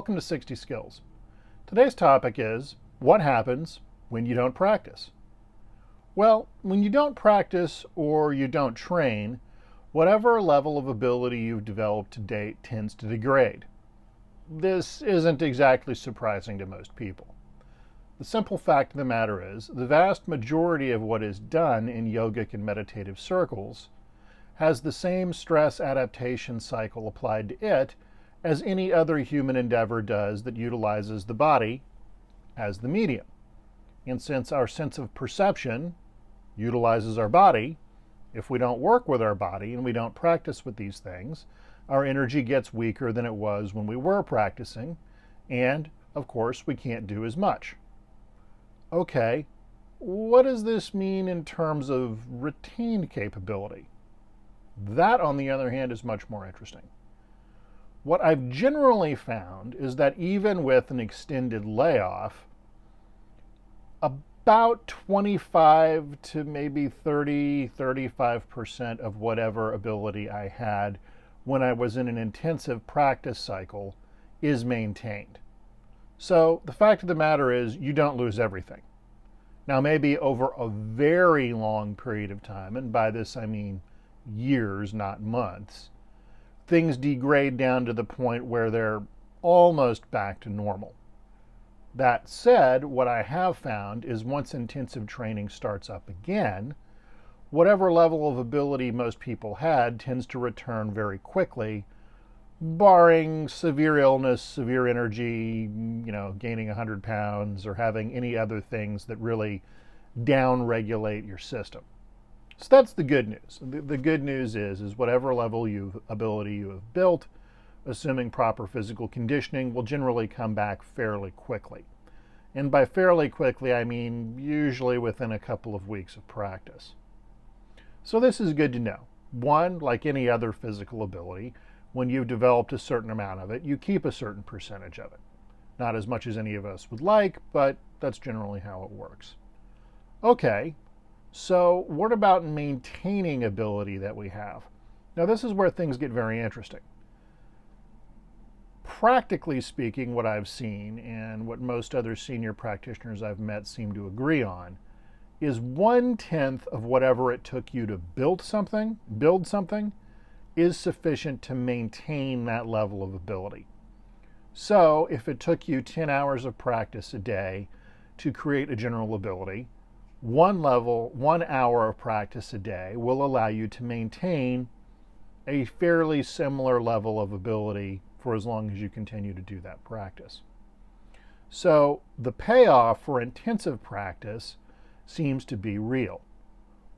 welcome to 60 Skills. Today's topic is, what happens when you don't practice? Well, when you don't practice or you don't train, whatever level of ability you've developed to date tends to degrade. This isn't exactly surprising to most people. The simple fact of the matter is, the vast majority of what is done in yogic and meditative circles has the same stress adaptation cycle applied to it as any other human endeavor does that utilizes the body as the medium. And since our sense of perception utilizes our body, if we don't work with our body and we don't practice with these things, our energy gets weaker than it was when we were practicing, and of course we can't do as much. Okay, what does this mean in terms of retained capability? That, on the other hand, is much more interesting. What I've generally found is that even with an extended layoff, about 25 to maybe 35% of whatever ability I had when I was in an intensive practice cycle is maintained. So the fact of the matter is, you don't lose everything. Now, maybe over a very long period of time, and by this I mean years, not months, things degrade down to the point where they're almost back to normal. That said, what I have found is once intensive training starts up again, whatever level of ability most people had tends to return very quickly, barring severe illness, severe energy, gaining 100 pounds or having any other things that really down-regulate your system. So that's the good news. The good news is whatever level of ability you have built, assuming proper physical conditioning, will generally come back fairly quickly. And by fairly quickly, I mean usually within a couple of weeks of practice. So this is good to know. One, like any other physical ability, when you've developed a certain amount of it, you keep a certain percentage of it. Not as much as any of us would like, but that's generally how it works. Okay. So what about maintaining ability that we have? Now this is where things get very interesting. Practically speaking, what I've seen and what most other senior practitioners I've met seem to agree on is 1/10 of whatever it took you to build something is sufficient to maintain that level of ability. So if it took you 10 hours of practice a day to create a general ability, 1 hour of practice a day will allow you to maintain a fairly similar level of ability for as long as you continue to do that practice. So the payoff for intensive practice seems to be real.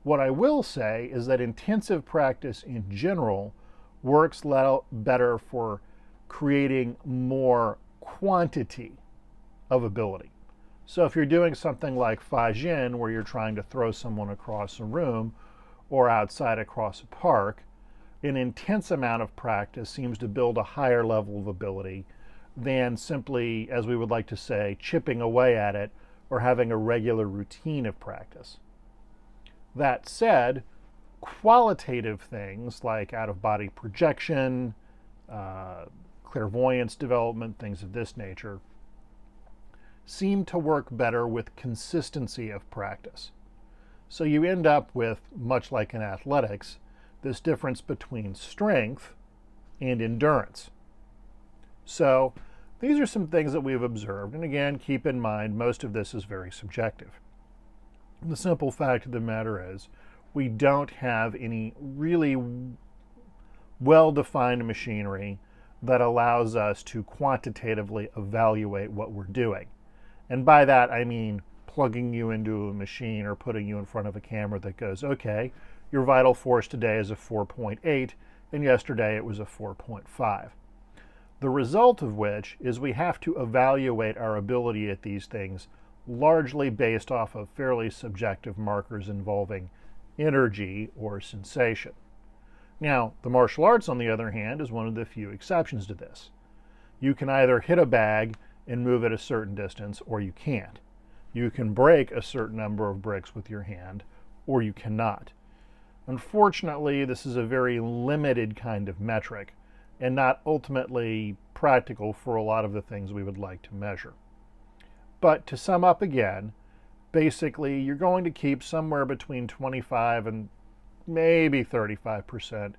What I will say is that intensive practice in general works better for creating more quantity of ability. So if you're doing something like Fajin, where you're trying to throw someone across a room or outside across a park, an intense amount of practice seems to build a higher level of ability than simply, as we would like to say, chipping away at it or having a regular routine of practice. That said, qualitative things like out-of-body projection, clairvoyance development, things of this nature, seem to work better with consistency of practice. So you end up with, much like in athletics, this difference between strength and endurance. So these are some things that we've observed, and again, keep in mind, most of this is very subjective. The simple fact of the matter is, we don't have any really well-defined machinery that allows us to quantitatively evaluate what we're doing. And by that, I mean plugging you into a machine or putting you in front of a camera that goes, okay, your vital force today is a 4.8, and yesterday it was a 4.5. The result of which is we have to evaluate our ability at these things largely based off of fairly subjective markers involving energy or sensation. Now, the martial arts, on the other hand, is one of the few exceptions to this. You can either hit a bag and move at a certain distance, or you can't. You can break a certain number of bricks with your hand, or you cannot. Unfortunately, this is a very limited kind of metric, and not ultimately practical for a lot of the things we would like to measure. But to sum up again, basically you're going to keep somewhere between 25 and maybe 35%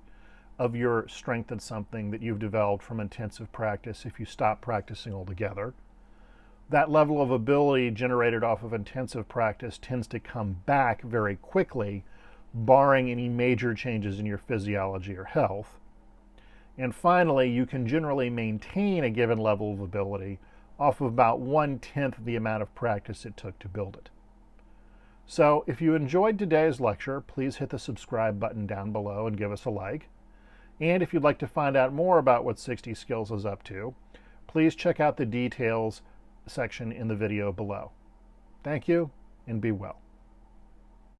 of your strength at something that you've developed from intensive practice if you stop practicing altogether. That level of ability generated off of intensive practice tends to come back very quickly, barring any major changes in your physiology or health. And finally, you can generally maintain a given level of ability off of about 1/10 the amount of practice it took to build it. So if you enjoyed today's lecture, please hit the subscribe button down below and give us a like. And if you'd like to find out more about what 60Skills is up to, please check out the details section in the video below. Thank you, and be well.